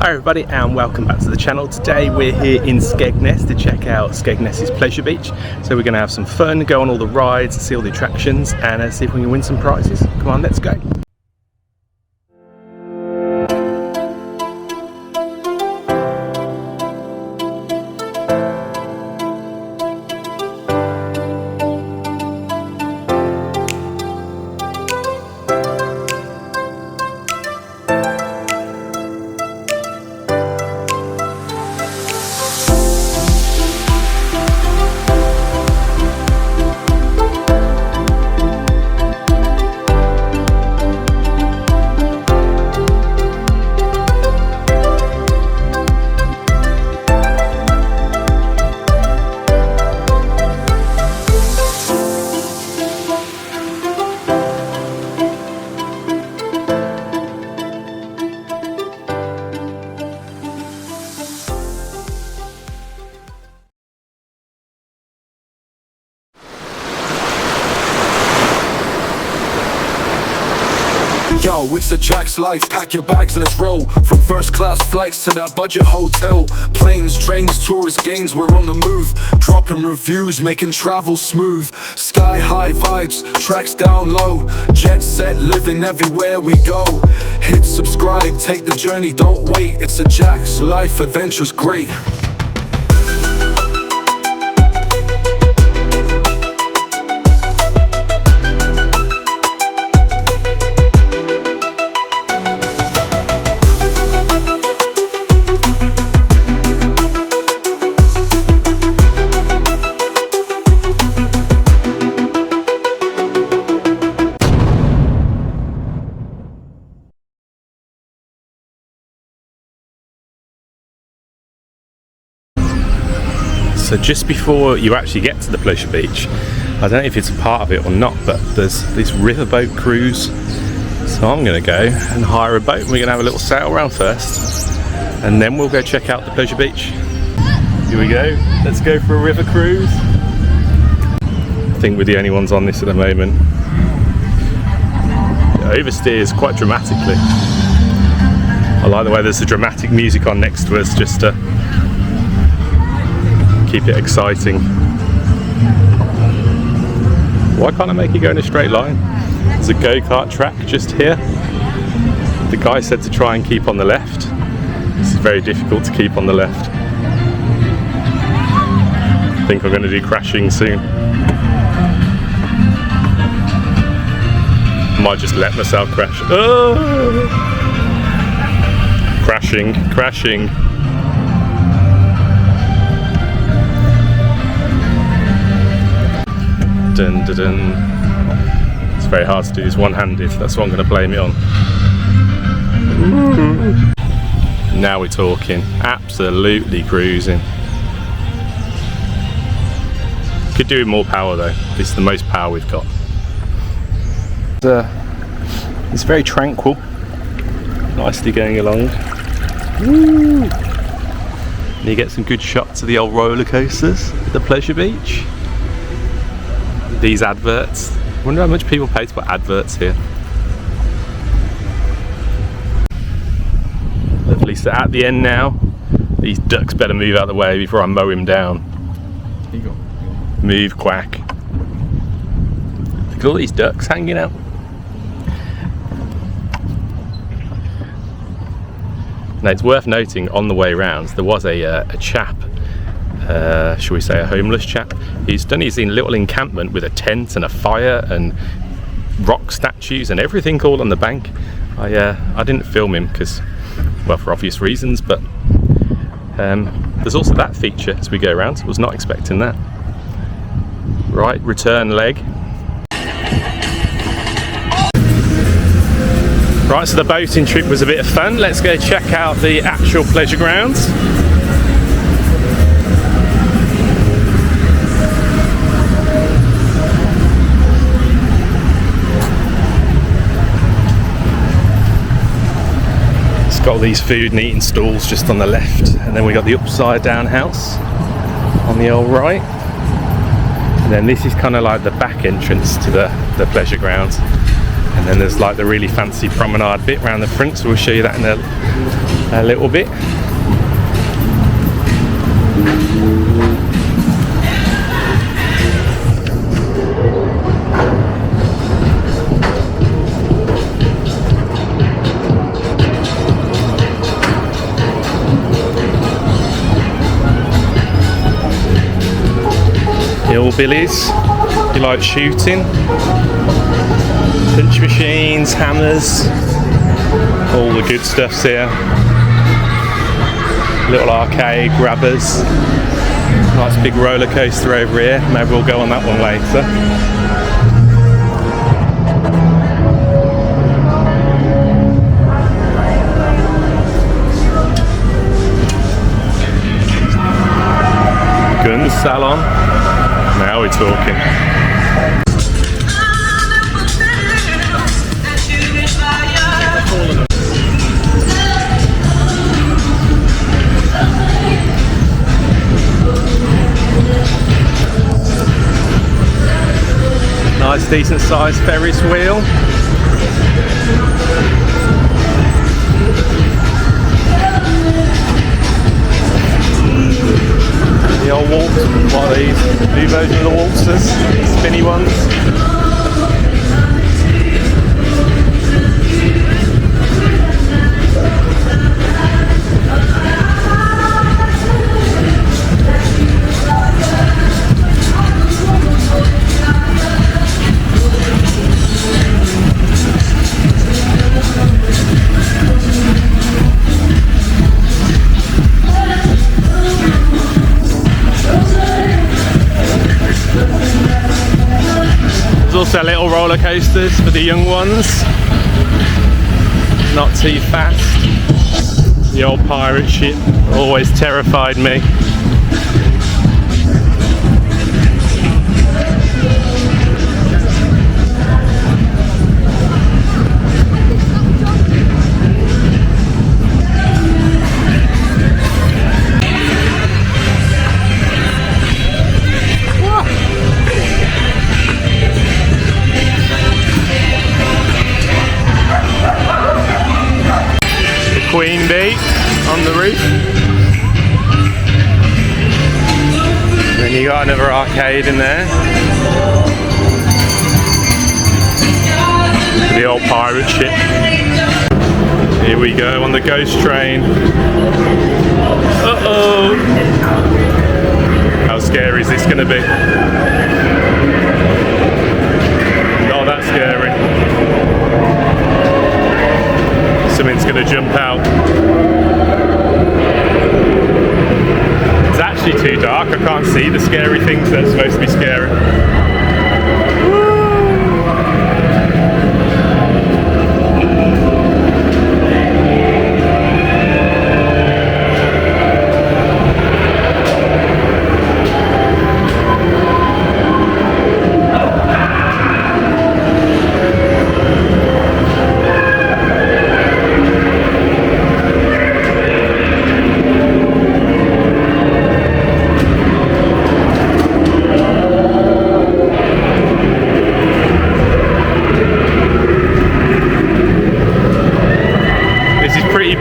Hi everybody and welcome back to the channel. Today we're here in Skegness to check out Skegness's Pleasure Beach. So we're going to have some fun, go on all the rides, see all the attractions and see if we can win some prizes. Come on, let's go. Yo, Itsajackslife, pack your bags, let's roll. From first class flights to that budget hotel, planes, trains, tourist games, we're on the move. Dropping reviews, making travel smooth. Sky high vibes, tracks down low. Jet set, living everywhere we go. Hit subscribe, take the journey, don't wait. Itsajackslife, adventure's great. So just before you actually get to the Pleasure Beach, I don't know if it's a part of it or not, but there's this riverboat cruise. So I'm going to go and hire a boat and we're going to have a little sail around first and then we'll go check out the Pleasure Beach. Here we go, let's go for a river cruise. I think we're the only ones on this at the moment. It oversteers quite dramatically. I like the way there's the dramatic music on next to us just to keep it exciting. Why can't I make it go in a straight line? There's a go-kart track just here. The guy said to try and keep on the left. This is very difficult to keep on the left. I think I'm going to do crashing soon. Might just let myself crash. Oh! Crashing. Dun, dun, dun. It's very hard to do this one-handed, that's what I'm going to blame it on. Now we're talking, absolutely cruising. Could do with more power though, this is the most power we've got. It's very tranquil, nicely going along. Woo. And you get some good shots of the old roller coasters at the Pleasure Beach. These adverts. I wonder how much people pay to put adverts here. Lovely. So at the end now, these ducks better move out of the way before I mow him down. Move, quack. Look at all these ducks hanging out. Now it's worth noting on the way round there was a chap, shall we say a homeless chap, he's done his little encampment with a tent and a fire and rock statues and everything all on the bank. I didn't film him because, well, for obvious reasons, but there's also that feature as we go around. I was not expecting that. Right, return leg. Right, so the boating trip was a bit of fun. Let's go check out the actual pleasure grounds. It's got all these food and eating stalls just on the left, and then we got the upside down house on the old right. And then this is kind of like the back entrance to the pleasure grounds. And then there's like the really fancy promenade bit around the front, so we'll show you that in a little bit. Hillbillies, you like shooting, punch machines, hammers, all the good stuff's here. Little arcade grabbers, nice big roller coaster over here, maybe we'll go on that one later. Gun salon. Now we're talking. Nice decent sized Ferris wheel. The old waltz, what are these? New version of the waltzers, spinny ones. There's also little roller coasters for the young ones, not too fast. The old pirate ship always terrified me. Queen bee on the roof. Then you got another arcade in there. The old pirate ship. Here we go on the ghost train. Uh-oh! How scary is this going to be? Not that scary. Something's going to jump out. It's actually too dark, I can't see the scary things that are supposed to be scary.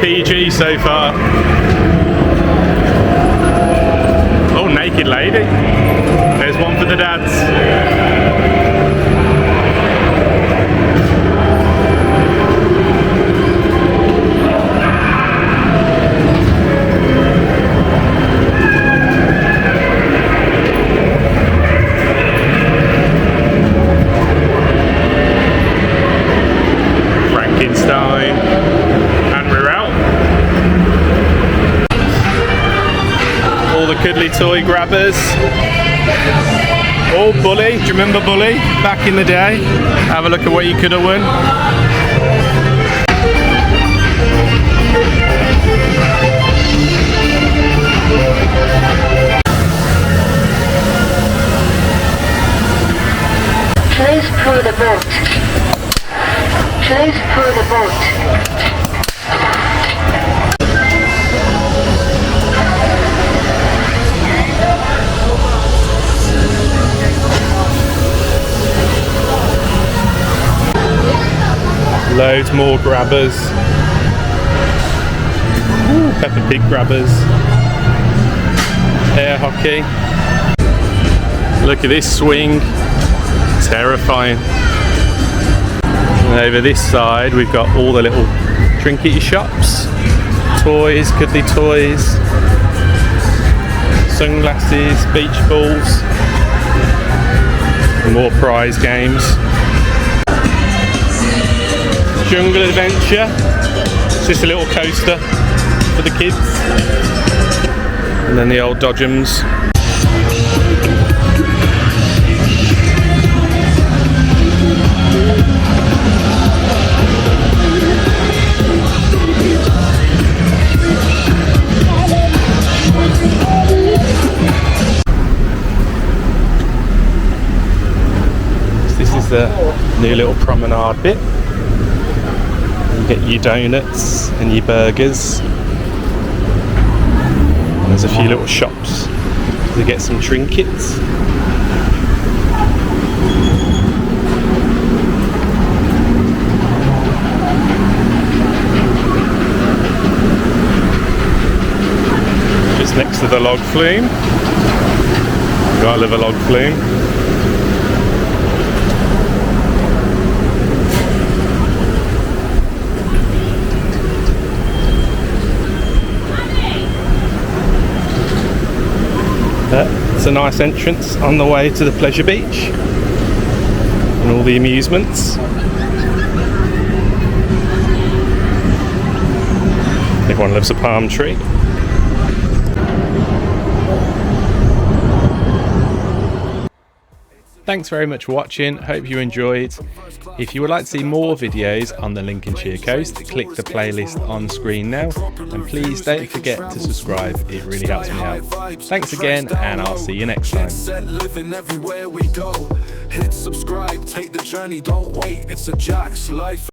PG so far. Oh, naked lady. There's one for the dads. Frankenstein. All the cuddly toy grabbers. Oh, Bully, do you remember Bully back in the day? Have a look at what you could have won. Please pull the boat. Please pull the boat. Loads more grabbers. Peppa Pig grabbers, air hockey. Look at this swing, terrifying. And over this side we've got all the little trinkety shops, toys, cuddly toys, sunglasses, beach balls, more prize games. Jungle Adventure, it's just a little coaster for the kids. And then the old Dodgems. This is the new little promenade bit. You get your donuts and your burgers. There's a few little shops to get some trinkets. Just next to the log flume. I love a log flume. It's a nice entrance on the way to the pleasure beach and all the amusements. Everyone loves a palm tree. Thanks very much for watching, hope you enjoyed. If you would like to see more videos on the Lincolnshire coast, click the playlist on screen now, and please don't forget to subscribe, it really helps me out. Thanks again, and I'll see you next time. Hit subscribe, take the journey, don't wait, it's a Jack's life.